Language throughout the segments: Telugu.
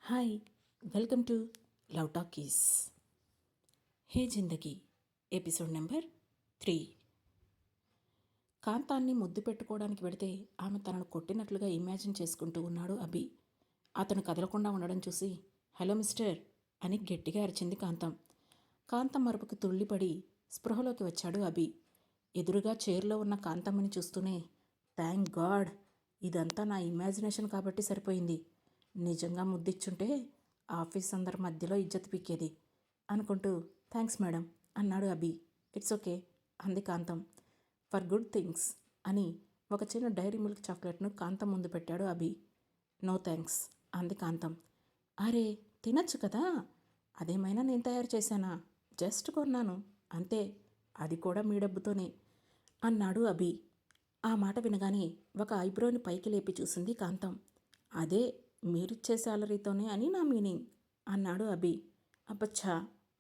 Hi, welcome to love talkies. Hey Zindagi episode number 3. కాంతాన్ని ముద్దు పెట్టుకోవడానికి వెడితే ఆమె తనను కొట్టినట్లుగా ఇమాజిన్ చేసుకుంటూ ఉన్నాడు అభి. అతను కదలకుండా ఉండడం చూసి హలో మిస్టర్ అని గట్టిగా అరిచింది కాంతం. కాంతం మరపుకి తుళ్ళిపడి స్పృహలోకి వచ్చాడు అభి. ఎదురుగా చైర్లో ఉన్న కాంతమ్మని చూస్తూనే థ్యాంక్ గాడ్, ఇదంతా నా ఇమాజినేషన్ కాబట్టి సరిపోయింది. నిజంగా ముద్దిచ్చుంటే ఆఫీస్ అందరి మధ్యలో ఇజ్జత్ పీకేది అనుకుంటూ థ్యాంక్స్ మేడం అన్నాడు అభి. ఇట్స్ ఓకే అంది కాంతం. ఫర్ గుడ్ థింగ్స్ అని ఒక చిన్న డైరీ మిల్క్ చాక్లెట్ను కాంతం ముందు పెట్టాడు అభి. నో థ్యాంక్స్ అంది కాంతం. అరే తినచ్చు కదా, అదేమైనా నేను తయారు చేశానా, జస్ట్ కొన్నాను అంతే, అది కూడా మీ డబ్బుతోనే అన్నాడు అభి. ఆ మాట వినగానే ఒక ఐబ్రోని పైకి లేపి చూసింది కాంతం. అదే మీరిచ్చే శాలరీతోనే అని నా మీనింగ్ అన్నాడు అభి. అబ్బచ్చా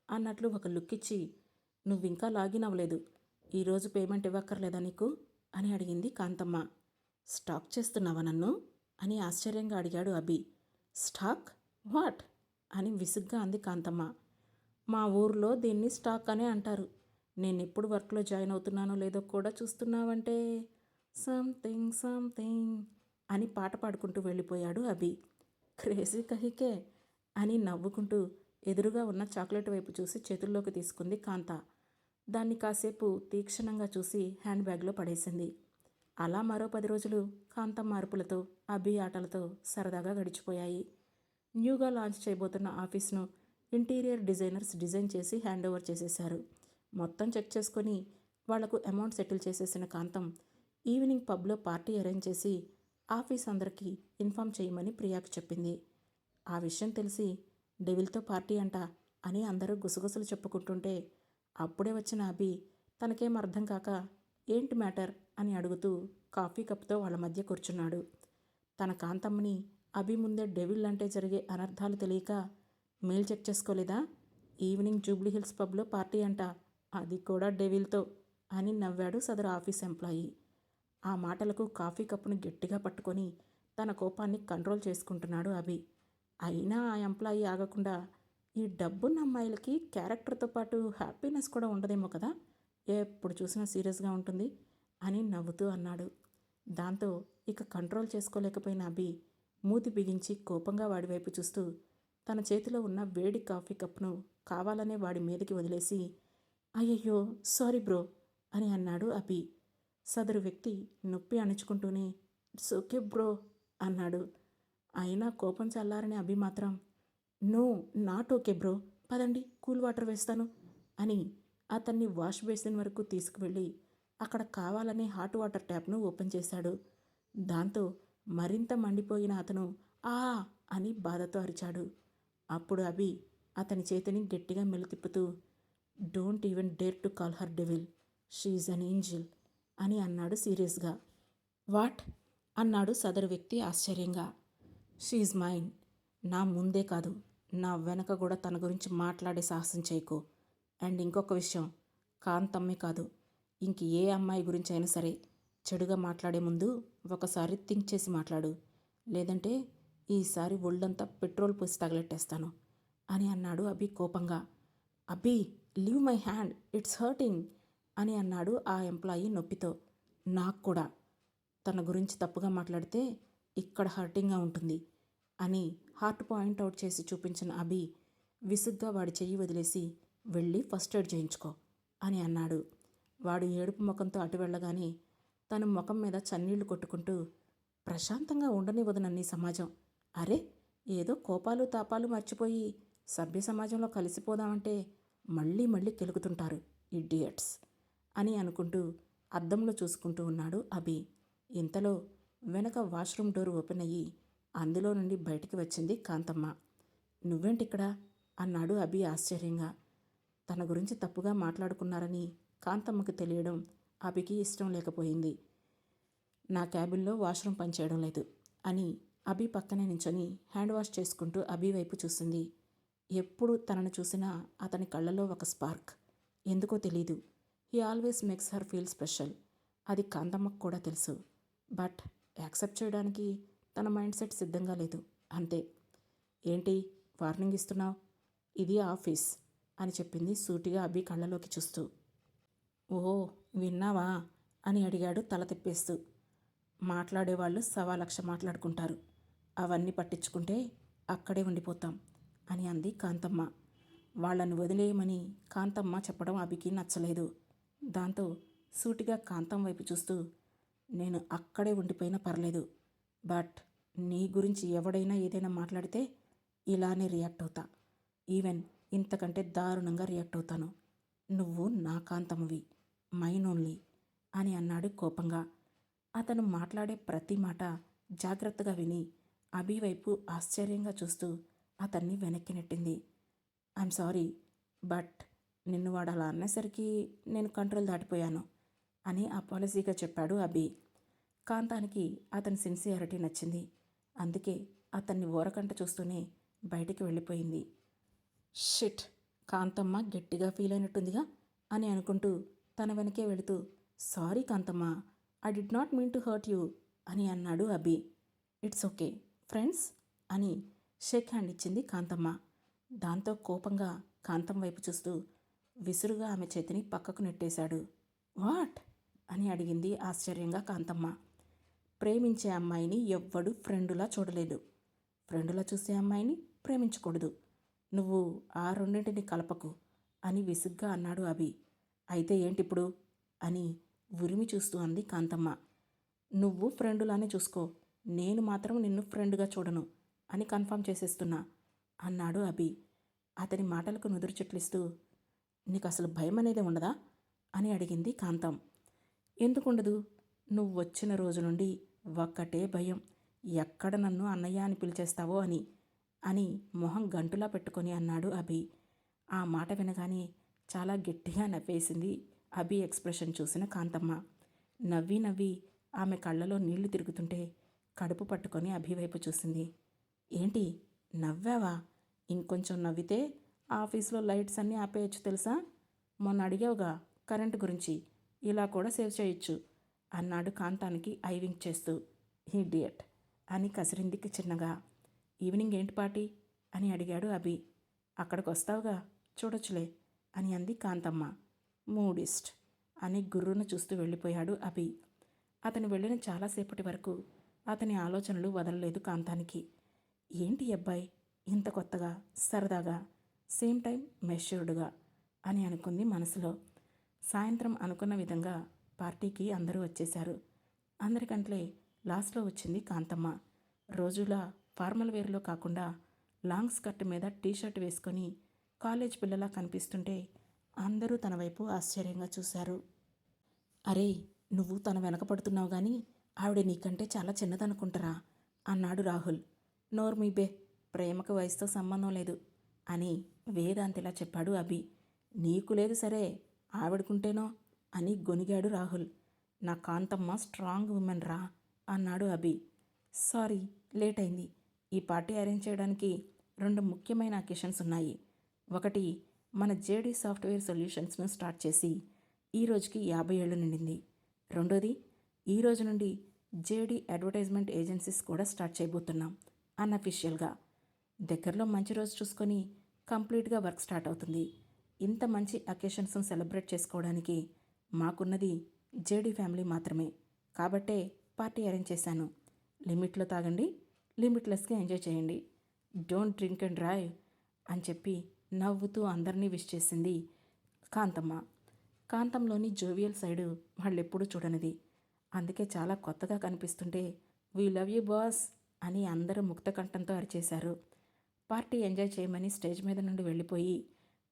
అన్నట్లు ఒక లుక్ ఇచ్చి నువ్వింకా లాగిన్ అవ్వలేదు, ఈరోజు పేమెంట్ ఇవ్వక్కర్లేదా నీకు అని అడిగింది కాంతమ్మ. స్టాక్ చేస్తున్నావా నన్ను అని ఆశ్చర్యంగా అడిగాడు అభి. స్టాక్ వాట్ అని విసుగ్గా అంది కాంతమ్మ. మా ఊర్లో దీన్ని స్టాక్ అనే అంటారు. నేనెప్పుడు వర్క్లో జాయిన్ అవుతున్నానో లేదో కూడా చూస్తున్నావంటే సంథింగ్ సంథింగ్ అని పాట పాడుకుంటూ వెళ్ళిపోయాడు అభి. క్రేజీ కహికే అని నవ్వుకుంటూ ఎదురుగా ఉన్న చాక్లెట్ వైపు చూసి చేతుల్లోకి తీసుకుంది కాంత. దాన్ని కాసేపు తీక్షణంగా చూసి హ్యాండ్ బ్యాగ్లో పడేసింది. అలా మరో 10 రోజులు కాంతం మార్పులతో అభి ఆటలతో సరదాగా గడిచిపోయాయి. న్యూగా లాంచ్ చేయబోతున్న ఆఫీస్ను ఇంటీరియర్ డిజైనర్స్ డిజైన్ చేసి హ్యాండ్ ఓవర్ చేసేశారు. మొత్తం చెక్ చేసుకొని వాళ్లకు అమౌంట్ సెటిల్ చేసేసిన కాంతం ఈవినింగ్ పబ్లో పార్టీ అరేంజ్ చేసి ఆఫీస్ అందరికీ ఇన్ఫామ్ చేయమని ప్రియాకు చెప్పింది. ఆ విషయం తెలిసి డెవిల్తో పార్టీ అంట అని అందరూ గుసగుసలు చెప్పుకుంటుంటే అప్పుడే వచ్చిన అభి తనకేం అర్థం కాక ఏంటి మ్యాటర్ అని అడుగుతూ కాఫీ కప్తో వాళ్ళ మధ్య కూర్చున్నాడు. తన కాంతమ్మని అభి ముందే డెవిల్ అంటే జరిగే అనర్థాలు తెలియక మెయిల్ చెక్ చేసుకోలేదా, ఈవినింగ్ జూబ్లీ హిల్స్ పబ్లో పార్టీ అంట, అది కూడా డెవిల్తో అని నవ్వాడు సదరు ఆఫీస్ ఎంప్లాయీ. ఆ మాటలకు కాఫీ కప్పును గట్టిగా పట్టుకొని తన కోపాన్ని కంట్రోల్ చేసుకుంటున్నాడు అభి. అయినా ఆ ఎంప్లాయీ ఆగకుండా ఈ డబ్బున్న అమ్మాయిలకి క్యారెక్టర్తో పాటు హ్యాపీనెస్ కూడా ఉండదేమో కదా, ఎప్పుడు చూసినా సీరియస్గా ఉంటుంది అని నవ్వుతూ అన్నాడు. దాంతో ఇక కంట్రోల్ చేసుకోలేకపోయిన అభి మూతి బిగించి కోపంగా వాడి వైపు చూస్తూ తన చేతిలో ఉన్న వేడి కాఫీ కప్ను కావాలనే వాడి మీదకి వదిలేసి అయ్యయ్యో సారీ బ్రో అని అన్నాడు అభి. సదరు వ్యక్తి నొప్పి అణుచుకుంటూనే ఇట్స్ ఓకే బ్రో అన్నాడు. అయినా కోపం చల్లారని అభి మాత్రం నో నాట్ ఓకే బ్రో, పదండి కూల్ వాటర్ వేస్తాను అని అతన్ని వాష్ బేసిన్ వరకు తీసుకువెళ్ళి అక్కడ కావాలనే హాట్ వాటర్ ట్యాప్ను ఓపెన్ చేశాడు. దాంతో మరింత మండిపోయిన అతను ఆ అని బాధతో అరిచాడు. అప్పుడు అభి అతని చేతిని గట్టిగా మెలితిప్పుతూ don't even dare to call her devil, she is an angel అని అన్నాడు సీరియస్గా. వాట్ అన్నాడు సదరు వ్యక్తి ఆశ్చర్యంగా. షీ ఈజ్ మైన్, నా ముందే కాదు నా వెనక కూడా తన గురించి మాట్లాడే సాహసం చేయకు. అండ్ ఇంకొక విషయం, కాంతమ్మే కాదు ఇంక ఏ అమ్మాయి గురించి అయినా సరే చెడుగా మాట్లాడే ముందు ఒకసారి థింక్ చేసి మాట్లాడు, లేదంటే ఈసారి ఒళ్ళంతా పెట్రోల్ పోసి తగలెట్టేస్తాను అని అన్నాడు అభి కోపంగా. Abhi leave my hand, it's hurting అని అన్నాడు ఆ ఎంప్లాయీ నొప్పితో. నాకు కూడా తన గురించి తప్పుగా మాట్లాడితే ఇక్కడ హర్టింగ్గా ఉంటుంది అని హార్ట్ పాయింట్అవుట్ చేసి చూపించిన అభి విసుగ్గా వాడి చెయ్యి వదిలేసి వెళ్ళి ఫస్ట్ ఎయిడ్ చేయించుకో అని అన్నాడు. వాడు ఏడుపు ముఖంతో అటు వెళ్ళగానే తన ముఖం మీద చన్నీళ్లు కొట్టుకుంటూ ప్రశాంతంగా ఉండనివ్వదు నన్ను ఈ సమాజం, అరే ఏదో కోపాలు తాపాలు మర్చిపోయి సభ్య సమాజంలో కలిసిపోదామంటే మళ్ళీ మళ్ళీ కెలుకుతుంటారు ఇడియట్స్ అని అనుకుంటూ అద్దంలో చూసుకుంటూ ఉన్నాడు అభి. ఇంతలో వెనక వాష్రూమ్ డోర్ ఓపెన్ అయ్యి అందులో నుండి బయటికి వచ్చింది కాంతమ్మ. నువ్వేంటిక్కడ అన్నాడు అభి ఆశ్చర్యంగా. తన గురించి తప్పుగా మాట్లాడుకున్నారని కాంతమ్మకు తెలియడం అభికి ఇష్టం లేకపోయింది. నా క్యాబిన్లో వాష్రూమ్ పనిచేయడం లేదు అని అభి పక్కనే నించొని హ్యాండ్ వాష్ చేసుకుంటూ అభి వైపు చూసింది. ఎప్పుడు తనను చూసినా అతని కళ్ళలో ఒక స్పార్క్, ఎందుకో తెలీదు. He always makes her feel special. అది కాంతమ్మకు కూడా తెలుసు. బట్ యాక్సెప్ట్ చేయడానికి తన మైండ్ సెట్ సిద్ధంగా లేదు అంతే. ఏంటి వార్నింగ్ ఇస్తున్నావు? ఇది ఆఫీస్ అని చెప్పింది సూటిగా అభి కళ్ళలోకి చూస్తూ. ఓ, విన్నావా అని అడిగాడు తల తిప్పేస్తూ. మాట్లాడేవాళ్ళు 1,00,000 మాట్లాడుకుంటారు, అవన్నీ పట్టించుకుంటే అక్కడే ఉండిపోతాం అని అంది కాంతమ్మ. వాళ్ళని వదిలేయమని కాంతమ్మ చెప్పడం అభికి నచ్చలేదు. దాంతో సూటిగా కాంతం వైపు చూస్తూ, నేను అక్కడే ఉండిపోయినా పర్లేదు, బట్ నీ గురించి ఎవడైనా ఏదైనా మాట్లాడితే ఇలానే రియాక్ట్ అవుతా. ఈవెన్ ఇంతకంటే దారుణంగా రియాక్ట్ అవుతాను. నువ్వు నా కాంతమ్మవి, మైన్ ఓన్లీ అని అన్నాడు కోపంగా. అతను మాట్లాడే ప్రతి మాట జాగ్రత్తగా విని అభి వైపు ఆశ్చర్యంగా చూస్తూ అతన్ని వెనక్కి నెట్టింది. ఐఎమ్ సారీ, బట్ నిన్ను వాడు అలా అనేసరికి నేను కంట్రోల్ దాటిపోయాను అని అపాలజీగా చెప్పాడు అభి. కాంతానికి అతని సిన్సియారిటీ నచ్చింది. అందుకే అతన్ని ఓరకంట చూస్తూనే బయటికి వెళ్ళిపోయింది. షిట్, కాంతమ్మ గట్టిగా ఫీల్ అయినట్టుందిగా అని అనుకుంటూ తన వెనకే వెళుతూ, sorry Kanthamma, I did not mean to hurt you అని అన్నాడు అభి. ఇట్స్ ఓకే ఫ్రెండ్స్ అని షేక్ హ్యాండ్ ఇచ్చింది కాంతమ్మ. దాంతో కోపంగా కాంతం వైపు చూస్తూ విసురుగా ఆమె చేతిని పక్కకు నెట్టేశాడు. వాట్ అని అడిగింది ఆశ్చర్యంగా కాంతమ్మ. ప్రేమించే అమ్మాయిని ఎవ్వడు ఫ్రెండులా చూడలేదు, ఫ్రెండులా చూసే అమ్మాయిని ప్రేమించకూడదు. నువ్వు ఆ రెండింటిని కలపకు అని విసుగ్గా అన్నాడు అభి. అయితే ఏంటిప్పుడు అని ఉరిమి చూస్తూ అంది కాంతమ్మ. నువ్వు ఫ్రెండులానే చూసుకో, నేను మాత్రం నిన్ను ఫ్రెండ్గా చూడను అని కన్ఫర్మ్ చేసేస్తున్నా అన్నాడు అభి. అతని మాటలకు నుదురు చెట్లిస్తూ, నీకు అసలు భయం అనేది ఉండదా అని అడిగింది కాంతం. ఎందుకుండదు, నువ్వు వచ్చిన రోజు నుండి ఒక్కటే భయం, ఎక్కడ నన్ను అన్నయ్య అని పిలిచేస్తావో అని అని మొహం గంటులా పెట్టుకొని అన్నాడు అభి. ఆ మాట వినగానే చాలా గట్టిగా నవ్వేసింది అభి ఎక్స్ప్రెషన్ చూసిన కాంతమ్మ. నవ్వి నవ్వి ఆమె కళ్ళలో నీళ్లు తిరుగుతుంటే కడుపు పట్టుకొని అభి వైపు చూసింది. ఏంటి నవ్వావా? ఇంకొంచెం నవ్వితే ఆఫీస్లో లైట్స్ అన్నీ ఆపేయచ్చు తెలుసా? మొన్న అడిగావుగా కరెంటు గురించి, ఇలా కూడా సేవ్ చేయొచ్చు అన్నాడు కాంతానికి ఐవింగ్ చేస్తూ. ఇడియట్ అని కసిరిందికి చిన్నగా. ఈవినింగ్ ఏంటి పార్టీ అని అడిగాడు అభి. అక్కడికి వస్తావుగా, చూడొచ్చులే అని అంది కాంతమ్మ. మూడిస్ట్ అని గుర్రున చూస్తూ వెళ్ళిపోయాడు అభి. అతను వెళ్ళిన చాలాసేపటి వరకు అతని ఆలోచనలు వదలలేదు కాంతానికి. ఏంటి అబ్బాయి ఇంత కొత్తగా, సరదాగా, సేమ్ టైం మెచ్యూర్డ్గా అని అనుకుంది మనసులో. సాయంత్రం అనుకున్న విధంగా పార్టీకి అందరూ వచ్చేశారు. అందరికంటే లాస్ట్లో వచ్చింది కాంతమ్మ. రోజులా ఫార్మల్ వేర్లో కాకుండా లాంగ్ స్కర్ట్ మీద టీషర్ట్ వేసుకొని కాలేజ్ పిల్లలా కనిపిస్తుంటే అందరూ తన వైపు ఆశ్చర్యంగా చూశారు. అరే, నువ్వు తన వెనక పడుతున్నావు కానీ ఆవిడ నీకంటే చాలా చిన్నదనుకుంటారా అన్నాడు రాహుల్. నోర్మీబే, ప్రేమకు వయసుతో సంబంధం లేదు అని వేదాంతిలా చెప్పాడు అభి. నీకు లేదు సరే, ఆవిడకుంటేనో అని గొనిగాడు రాహుల్. నా కాంతమ్మ స్ట్రాంగ్ ఉమెన్ రా అన్నాడు అభి. సారీ, లేట్ అయింది. ఈ పార్టీ అరేంజ్ చేయడానికి 2 ముఖ్యమైన అకేషన్స్ ఉన్నాయి. ఒకటి, మన జేడీ సాఫ్ట్వేర్ సొల్యూషన్స్ను స్టార్ట్ చేసి ఈ రోజుకి 50 ఏళ్ళు నిండింది. రెండోది, ఈ రోజు నుండి జేడీ అడ్వర్టైజ్మెంట్ ఏజెన్సీస్ కూడా స్టార్ట్ చేయబోతున్నాం అన్అఫీషియల్గా. దగ్గరలో మంచి రోజు చూసుకొని కంప్లీట్గా వర్క్ స్టార్ట్ అవుతుంది. ఇంత మంచి అకేషన్స్ను సెలబ్రేట్ చేసుకోవడానికి మాకున్నది జేడీ ఫ్యామిలీ మాత్రమే, కాబట్టే పార్టీ అరేంజ్ చేశాను. లిమిట్లో తాగండి, లిమిట్లెస్గా ఎంజాయ్ చేయండి, డోంట్ డ్రింక్ అండ్ డ్రైవ్ అని చెప్పి నవ్వుతూ అందరినీ విష్ చేసింది కాంతమ్మ. కాంతంలోని జోవియల్ సైడు వాళ్ళెప్పుడూ చూడనిది. అందుకే చాలా కొత్తగా కనిపిస్తుంటే వీ లవ్ యూ బాస్ అని అందరూ ముక్త కంఠంతో అరిచేశారు. పార్టీ ఎంజాయ్ చేయమని స్టేజ్ మీద నుండి వెళ్ళిపోయి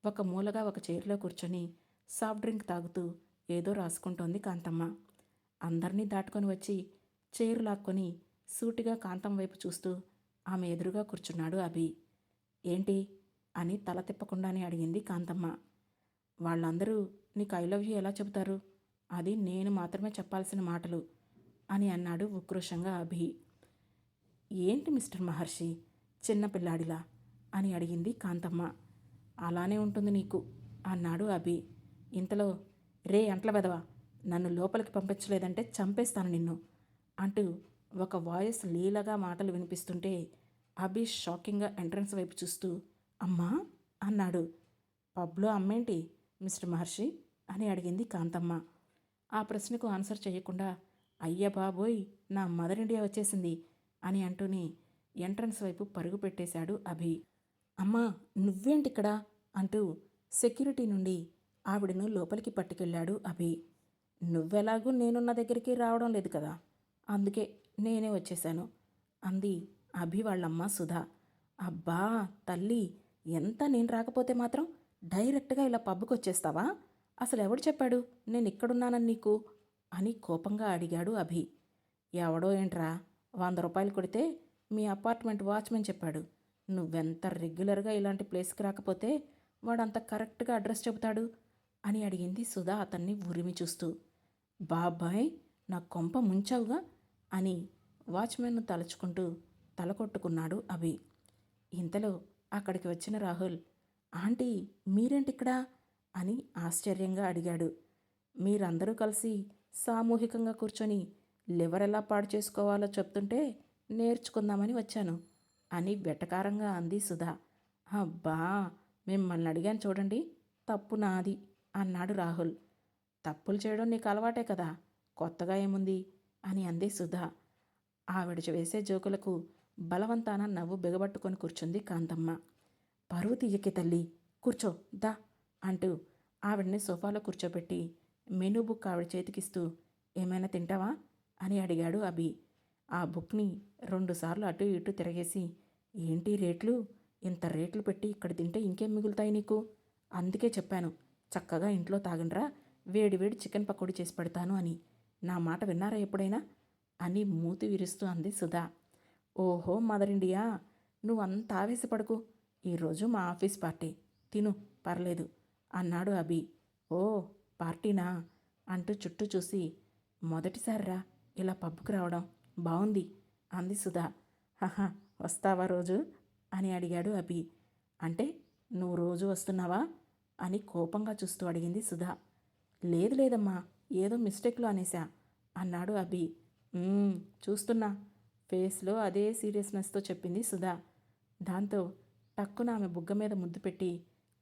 ఒక మూలగా ఒక చైర్లో కూర్చొని సాఫ్ట్ డ్రింక్ తాగుతూ ఏదో రాసుకుంటోంది కాంతమ్మ. అందరినీ దాటుకొని వచ్చి చైరు లాక్కొని సూటిగా కాంతం వైపు చూస్తూ ఆమె ఎదురుగా కూర్చున్నాడు అభి. ఏంటి అని తల తిప్పకుండానే అడిగింది కాంతమ్మ. వాళ్ళందరూ నీకు ఐ లవ్ యూ ఎలా చెబుతారు? అది నేను మాత్రమే చెప్పాల్సిన మాటలు అని అన్నాడు ఉక్రోషంగా అభి. ఏంటి మిస్టర్ మహర్షి, చిన్నపిల్లాడిలా అని అడిగింది కాంతమ్మ. అలానే ఉంటుంది నీకు అన్నాడు అభి. ఇంతలో, రే అంట్ల వెదవా, నన్ను లోపలికి పంపించలేదంటే చంపేస్తాను నిన్ను అంటూ ఒక వాయిస్ లీలగా మాటలు వినిపిస్తుంటే అభి షాకింగ్గా ఎంట్రన్స్ వైపు చూస్తూ అమ్మా అన్నాడు. పబ్లో అమ్మేంటి మిస్టర్ మహర్షి అని అడిగింది కాంతమ్మ. ఆ ప్రశ్నకు ఆన్సర్ చేయకుండా అయ్య బాబోయ్ నా మదర్ ఇండియా వచ్చేసింది అని అంటూనే ఎంట్రన్స్ వైపు పరుగు పెట్టేశాడు అభి. అమ్మా నువ్వేంటిక్కడ అంటూ సెక్యూరిటీ నుండి ఆవిడను లోపలికి పట్టుకెళ్ళాడు అభి. నువ్వెలాగూ నేనున్న దగ్గరికి రావడం లేదు కదా, అందుకే నేనే వచ్చేశాను అంది అభి వాళ్ళమ్మ సుధా. అబ్బా తల్లి, ఎంత నేను రాకపోతే మాత్రం డైరెక్ట్గా ఇలా పబ్కి వచ్చేస్తావా? అసలు ఎవడు చెప్పాడు నేను ఇక్కడున్నానని నీకు అని కోపంగా అడిగాడు అభి. ఎవడో ఏంట్రా, 100 రూపాయలు కొడితే మీ అపార్ట్మెంట్ వాచ్మెన్ చెప్పాడు. నువ్వెంత రెగ్యులర్గా ఇలాంటి ప్లేస్కి రాకపోతే వాడంత కరెక్ట్గా అడ్రస్ చెబుతాడు అని అడిగింది సుధా అతన్ని ఉరిమి చూస్తూ. బాబాయ్ నా కొంప ముంచావుగా అని వాచ్మెన్ను తలుచుకుంటూ తల కొట్టుకున్నాడు అభి. ఇంతలో అక్కడికి వచ్చిన రాహుల్, ఆంటీ మీరేంటిక్కడా అని ఆశ్చర్యంగా అడిగాడు. మీరందరూ కలిసి సామూహికంగా కూర్చొని లివర్ ఎలా పాడు చేసుకోవాలో చెప్తుంటే నేర్చుకుందామని వచ్చాను అని వెటకారంగా అంది సుధా. అబ్బా మిమ్మల్ని అడిగాను చూడండి, తప్పు నాది అన్నాడు రాహుల్. తప్పులు చేయడం నీకు అలవాటే కదా, కొత్తగా ఏముంది అని అంది సుధా. ఆవిడ వేసే జోకులకు బలవంతాన నవ్వు బిగబట్టుకొని కూర్చుంది కాంతమ్మ. పరువు తీయకే తల్లి, కూర్చో దా అంటూ ఆవిడని సోఫాలో కూర్చోబెట్టి మెనూ బుక్ ఆవిడ చేతికిస్తూ ఏమైనా తింటావా అని అడిగాడు అభి. ఆ బుక్ని 2 సార్లు అటు ఇటు తిరగేసి, ఏంటి రేట్లు, ఇంత రేట్లు పెట్టి ఇక్కడ తింటే ఇంకేం మిగులుతాయి నీకు, అందుకే చెప్పాను చక్కగా ఇంట్లో తాగండ్రా, వేడి వేడి చికెన్ పకోడీ చేసి పెడతాను అని. నా మాట విన్నారా ఎప్పుడైనా అని మూతి విరుస్తూ అంది సుధా. ఓహో మదర్ ఇండియా, నువ్వు అంత ఆవేశపడకు, ఈరోజు మా ఆఫీస్ పార్టీ, తిను పర్లేదు అన్నాడు అభి. ఓ పార్టీనా అంటూ చుట్టూ చూసి, మొదటిసారిరా ఇలా పబ్కి రావడం, బాగుంది అంది సుధా. హహా వస్తావా రోజు అని అడిగాడు అభి. అంటే నువ్వు రోజు వస్తున్నావా అని కోపంగా చూస్తూ అడిగింది సుధా. లేదు లేదమ్మా, ఏదో మిస్టేక్లో అనేసా అన్నాడు అభి. చూస్తున్నా ఫేస్లో అదే సీరియస్నెస్తో చెప్పింది సుధా. దాంతో టక్కున ఆమె బుగ్గ మీద ముద్దు పెట్టి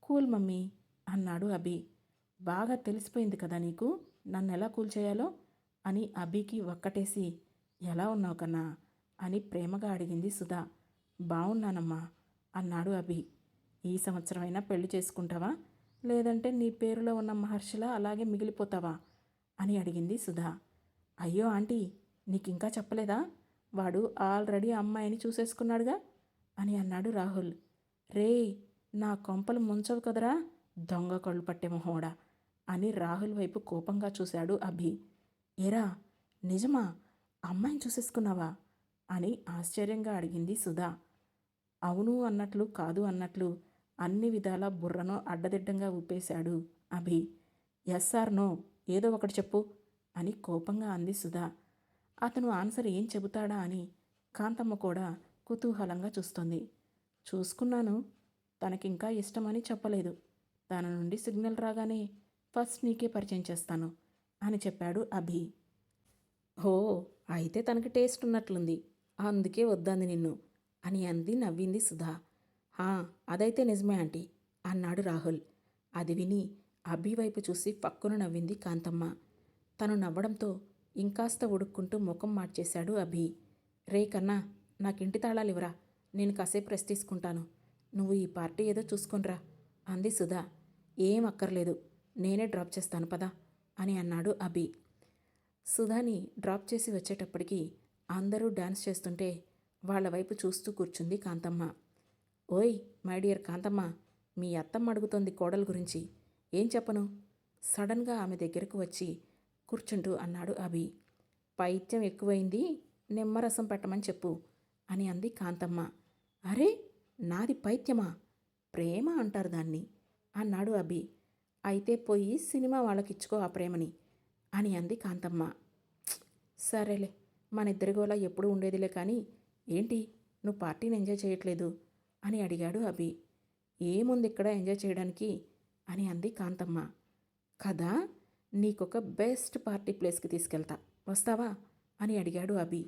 కూల్ మమ్మీ అన్నాడు అభి. బాగా తెలిసిపోయింది కదా నీకు నన్ను ఎలా కూల్ చేయాలో అని అభికి ఒక్కటేసి, ఎలా ఉన్నావు కన్నా అని ప్రేమగా అడిగింది సుధా. బాగున్నానమ్మా అన్నాడు అభి. ఈ సంవత్సరమైనా పెళ్లి చేసుకుంటావా, లేదంటే నీ పేరులో ఉన్న మహర్షిలా అలాగే మిగిలిపోతావా అని అడిగింది సుధా. అయ్యో ఆంటీ, నీకింకా చెప్పలేదా, వాడు ఆల్రెడీ అమ్మాయిని చూసేసుకున్నాడుగా అని అన్నాడు రాహుల్. రే నా కొంపలు ముంచవు కదరా దొంగ కళ్ళు పట్టే మొహోడా అని రాహుల్ వైపు కోపంగా చూశాడు అభి. ఏరా నిజమా, అమ్మాయిని చూసేసుకున్నావా అని ఆశ్చర్యంగా అడిగింది సుధా. అవును అన్నట్లు కాదు అన్నట్లు అన్ని విధాల బుర్రను అడ్డదిడ్డంగా ఊపేశాడు అభి. ఎస్ ఆర్ నో ఏదో ఒకటి చెప్పు అని కోపంగా అంది సుధా. అతను ఆన్సర్ ఏం చెబుతాడా అని కాంతమ్మ కూడా కుతూహలంగా చూస్తోంది. చూసుకున్నాను, తనకింకా ఇష్టమని చెప్పలేదు, తన నుండి సిగ్నల్ రాగానే ఫస్ట్ నీకే పరిచయం చేస్తాను అని చెప్పాడు అభి. హో అయితే తనకి టేస్ట్ ఉన్నట్లుంది, అందుకే వద్దంది నిన్ను అని అంది నవ్వింది సుధా. అదైతే నిజమే ఆంటీ అన్నాడు రాహుల్. అది విని అభి వైపు చూసి పక్కున నవ్వింది కాంతమ్మ. తను నవ్వడంతో ఇంకాస్త ఉడుక్కుంటూ ముఖం మార్చేశాడు అభి. రే కన్నా నాకింటి తాళాలు ఇవ్వరా, నేను కాసేపు రెస్ట్ తీసుకుంటాను, నువ్వు ఈ పార్టీ ఏదో చూసుకొనిరా అంది సుధా. ఏం అక్కర్లేదు, నేనే డ్రాప్ చేస్తాను పదా అని అన్నాడు అభి. సుధాని డ్రాప్ చేసి వచ్చేటప్పటికి అందరూ డాన్స్ చేస్తుంటే వాళ్ళ వైపు చూస్తూ కూర్చుంది కాంతమ్మ. ఓయ్ మై డియర్ కాంతమ్మ, మీ అత్తమ్మ అడుగుతోంది కోడలు గురించి, ఏం చెప్పను సడన్గా ఆమె దగ్గరకు వచ్చి కూర్చుంటూ అన్నాడు అభి. పైత్యం ఎక్కువైంది, నిమ్మరసం పెట్టమని చెప్పు అని అంది కాంతమ్మ. అరే నాది పైత్యమా, ప్రేమ అంటారు దాన్ని అన్నాడు అభి. అయితే పోయి సినిమా వాళ్ళకిచ్చుకో ఆ ప్రేమని అని అంది కాంతమ్మ. సరేలే, మన ఇద్దరి గోలా ఎప్పుడూ ఉండేదిలే, కానీ ఏంటి నువ్వు పార్టీని ఎంజాయ్ చేయట్లేదు అని అడిగాడు అభి. ఏముంది ఇక్కడ ఎంజాయ్ చేయడానికి అని అంది కాంతమ్మ. కదా, నీకొక బెస్ట్ పార్టీ ప్లేస్కి తీసుకెళ్తా, వస్తావా అని అడిగాడు అభి.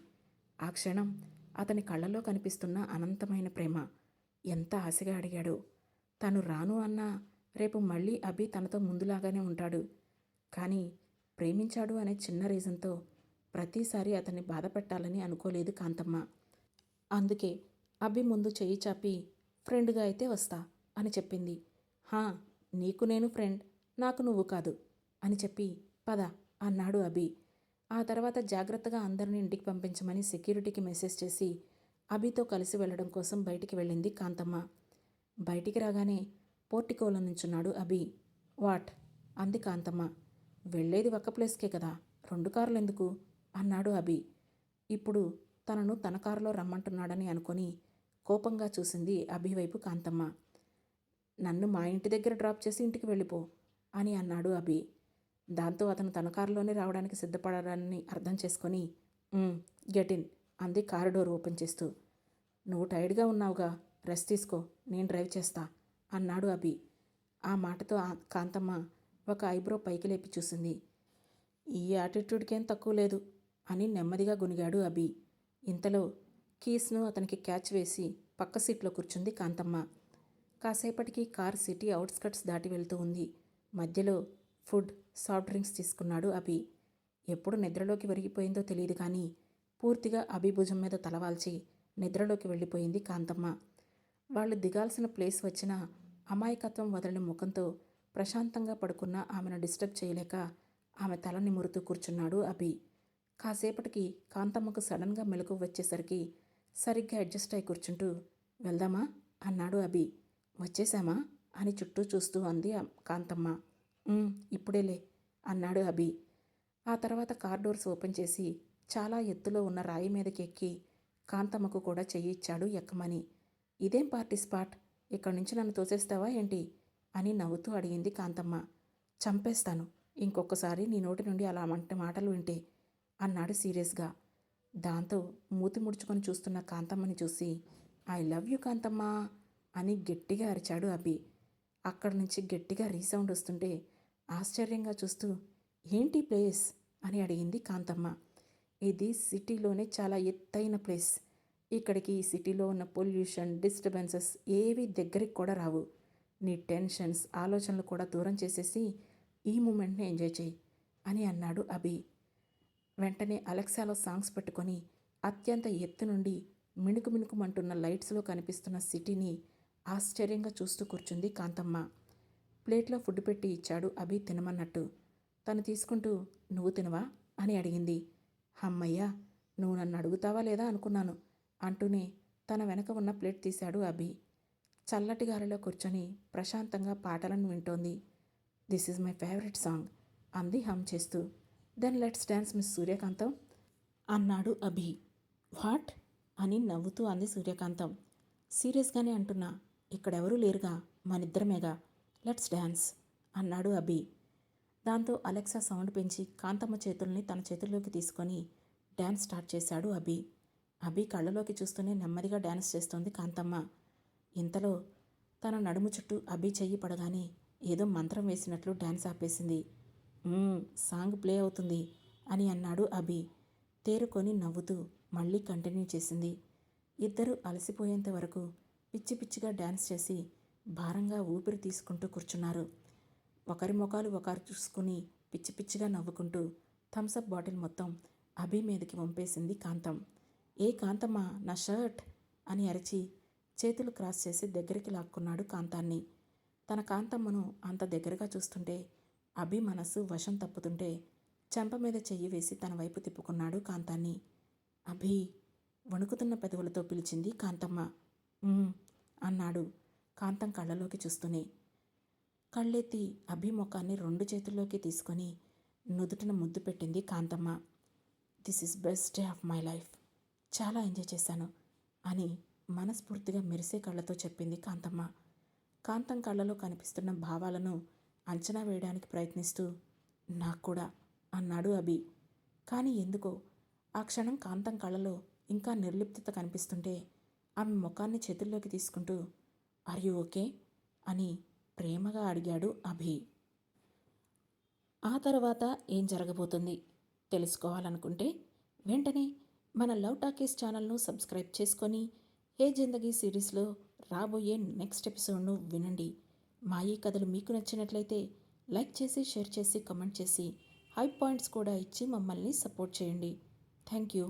ఆ క్షణం అతని కళ్ళలో కనిపిస్తున్న అనంతమైన ప్రేమ. ఎంత ఆశగా అడిగాడో. తను రాను అన్నా రేపు మళ్ళీ అభి తనతో ముందులాగానే ఉంటాడు. కానీ ప్రేమించాడు అనే చిన్న రీజన్తో ప్రతిసారి అతన్ని బాధ పెట్టాలని అనుకోలేదు కాంతమ్మ. అందుకే అభి ముందు చెయ్యి చాపి ఫ్రెండ్గా అయితే వస్తా అని చెప్పింది. హా, నీకు నేను ఫ్రెండ్, నాకు నువ్వు కాదు అని చెప్పి పద అన్నాడు అభి. ఆ తర్వాత జాగ్రత్తగా అందరినీ ఇంటికి పంపించమని సెక్యూరిటీకి మెసేజ్ చేసి అభితో కలిసి వెళ్ళడం కోసం బయటికి వెళ్ళింది కాంతమ్మ. బయటికి రాగానే పోర్టికోలో నుంచున్నాడు అభి. వాట్ అంది కాంతమ్మ. వెళ్ళేది ఒక్క ప్లేస్కే కదా, 2 కార్లు ఎందుకు అన్నాడు అభి. ఇప్పుడు తనను తన కారులో రమ్మంటున్నాడని అనుకొని కోపంగా చూసింది అభి వైపు కాంతమ్మ. నన్ను మా ఇంటి దగ్గర డ్రాప్ చేసి ఇంటికి వెళ్ళిపో అని అన్నాడు అభి. దాంతో అతను తన కారులోనే రావడానికి సిద్ధపడాలని అర్థం చేసుకొని గెట్ ఇన్ అంది కారు డోర్ ఓపెన్ చేస్తూ. నువ్వు టైర్డ్గా ఉన్నావుగా, రెస్ట్ తీసుకో, నేను డ్రైవ్ చేస్తా అన్నాడు అభి. ఆ మాటతో కాంతమ్మ ఒక ఐబ్రో పైకి లేపి చూసింది. ఈ యాటిట్యూడ్కేం తక్కువ లేదు అని నెమ్మదిగా గునిగాడు అభి. ఇంతలో కీస్ను అతనికి క్యాచ్ వేసి పక్క సీట్లో కూర్చుంది కాంతమ్మ. కాసేపటికి కార్ సిటీ అవుట్స్కట్స్ దాటి వెళ్తూ ఉంది. మధ్యలో ఫుడ్, సాఫ్ట్ డ్రింక్స్ తీసుకున్నాడు అభి. ఎప్పుడు నిద్రలోకి ఒరిగిపోయిందో తెలియదు కానీ పూర్తిగా అభి భుజం మీద తలవాల్చి నిద్రలోకి వెళ్ళిపోయింది కాంతమ్మ. వాళ్ళు దిగాల్సిన ప్లేస్ వచ్చినా అమాయకత్వం వదలని ముఖంతో ప్రశాంతంగా పడుకున్న ఆమెను డిస్టర్బ్ చేయలేక ఆమె తల నిమురుతూ కూర్చున్నాడు అభి. కాసేపటికి కాంతమ్మకు సడన్గా మెలకువ వచ్చేసరికి సరిగ్గా అడ్జస్ట్ అయి కూర్చుంటూ వెళ్దామా అన్నాడు అభి. వచ్చేశామా అని చుట్టూ చూస్తూ అంది కాంతమ్మ. ఇప్పుడేలే అన్నాడు అభి. ఆ తర్వాత కార్ డోర్స్ ఓపెన్ చేసి చాలా ఎత్తులో ఉన్న రాయి మీదకి ఎక్కి కాంతమ్మకు కూడా చెయ్యి ఇచ్చాడు ఎక్కమని. ఇదేం పార్టీ స్పాట్, ఇక్కడి నుంచి నన్ను తోసేస్తావా ఏంటి అని నవ్వుతూ అడిగింది కాంతమ్మ. చంపేస్తాను ఇంకొకసారి నీ నోటి నుండి అలా మాటలు వింటే అన్నాడు సీరియస్గా. దాంతో మూతి ముడుచుకొని చూస్తున్న కాంతమ్మని చూసి ఐ లవ్ యూ కాంతమ్మ అని గట్టిగా అరిచాడు అభి. అక్కడి నుంచి గట్టిగా రీసౌండ్ వస్తుంటే ఆశ్చర్యంగా చూస్తూ ఏంటి ప్లేస్ అని అడిగింది కాంతమ్మ. ఇది సిటీలోనే చాలా ఎత్తైన ప్లేస్. ఇక్కడికి ఈ సిటీలో ఉన్న పొల్యూషన్, డిస్టర్బెన్సెస్ ఏవి దగ్గరికి కూడా రావు. నీ టెన్షన్స్, ఆలోచనలు కూడా దూరం చేసేసి ఈ మూమెంట్ని ఎంజాయ్ చేయి అని అన్నాడు అభి. వెంటనే అలెక్సాలో సాంగ్స్ పెట్టుకొని అత్యంత ఎత్తు నుండి మిణుకు మిణుకుమంటున్న లైట్స్లో కనిపిస్తున్న సిటీని ఆశ్చర్యంగా చూస్తూ కూర్చుంది కాంతమ్మ. ప్లేట్లో ఫుడ్ పెట్టి ఇచ్చాడు అభి తినమన్నట్టు. తను తీసుకుంటూ నువ్వు తినవా అని అడిగింది. హమ్మయ్యా, నువ్వు నన్ను అడుగుతావా లేదా అనుకున్నాను అంటూనే తన వెనక ఉన్న ప్లేట్ తీశాడు అభి. చల్లటి గాలిలో కూర్చొని ప్రశాంతంగా పాటలను వింటోంది. This is my favourite song అంది హమ్ చేస్తూ. Then let's dance miss Suryakantham అన్నాడు అభి. వాట్ అని నవ్వుతూ అంది సూర్యకాంతం. సీరియస్గానే అంటున్నా, ఇక్కడెవరూ లేరుగా, మనిద్దరమేగా, లెట్స్ డ్యాన్స్ అన్నాడు అభి. దాంతో అలెక్సా సౌండ్ పెంచి కాంతమ్మ చేతుల్ని తన చేతుల్లోకి తీసుకొని డ్యాన్స్ స్టార్ట్ చేశాడు అభి. అభి కళ్ళలోకి చూస్తూనే నెమ్మదిగా డ్యాన్స్ చేస్తోంది కాంతమ్మ. ఇంతలో తన నడుము చుట్టూ అభి చెయ్యి పడగానే ఏదో మంత్రం వేసినట్లు డ్యాన్స్ ఆపేసింది. సాంగ్ ప్లే అవుతుంది అని అన్నాడు అభి. తేరుకొని నవ్వుతూ మళ్ళీ కంటిన్యూ చేసింది. ఇద్దరూ అలసిపోయేంత వరకు పిచ్చి పిచ్చిగా డ్యాన్స్ చేసి భారంగా ఊపిరి తీసుకుంటూ కూర్చున్నారు. ఒకరి ముఖాలు ఒకరు చూసుకుని పిచ్చి పిచ్చిగా నవ్వుకుంటూ థమ్సప్ బాటిల్ మొత్తం అభి మీదకి వంపేసింది కాంతం. ఏ కాంతమ్మ, నా షర్ట్ అని అరిచి చేతులు క్రాస్ చేసి దగ్గరికి లాక్కున్నాడు కాంతాన్ని. తన కాంతమ్మను అంత దగ్గరగా చూస్తుంటే అభి మనసు వశం తప్పుతుంటే చెంప మీద చెయ్యి వేసి తన వైపు తిప్పుకున్నాడు కాంతాన్ని. అభి వణుకుతున్న పెదవులతో పిలిచింది కాంతమ్మ. అన్నాడు కాంతం కళ్ళలోకి చూస్తూనే. కళ్ళెత్తి అభి ముఖాన్ని 2 చేతుల్లోకి తీసుకొని నుదుటిన ముద్దు పెట్టింది Kanthamma. This is best day of my life, చాలా ఎంజాయ్ చేశాను అని మనస్ఫూర్తిగా మెరిసే కళ్ళతో చెప్పింది కాంతమ్మ. కాంతం కళ్ళలో కనిపిస్తున్న భావాలను అంచనా వేయడానికి ప్రయత్నిస్తూ నాకు కూడా అన్నాడు అభి. కానీ ఎందుకో ఆ క్షణం కాంతం కళ్ళలో ఇంకా నిర్లిప్తత కనిపిస్తుంటే ఆమె ముఖాన్ని చేతుల్లోకి తీసుకుంటూ ఆర్ యూ ఓకే అని ప్రేమగా అడిగాడు అభి. ఆ తర్వాత ఏం జరగబోతుంది తెలుసుకోవాలనుకుంటే వెంటనే మన లవ్ టాకీస్ ఛానల్ను సబ్స్క్రైబ్ చేసుకొని ఏ జిందగీ సిరీస్లో రాబోయే నెక్స్ట్ ఎపిసోడ్ను వినండి. మా ఈ కథలు మీకు నచ్చినట్లయితే లైక్ చేసి, షేర్ చేసి, కమెంట్ చేసి, హై పాయింట్స్ కూడా ఇచ్చి మమ్మల్ని సపోర్ట్ చేయండి. Thank you.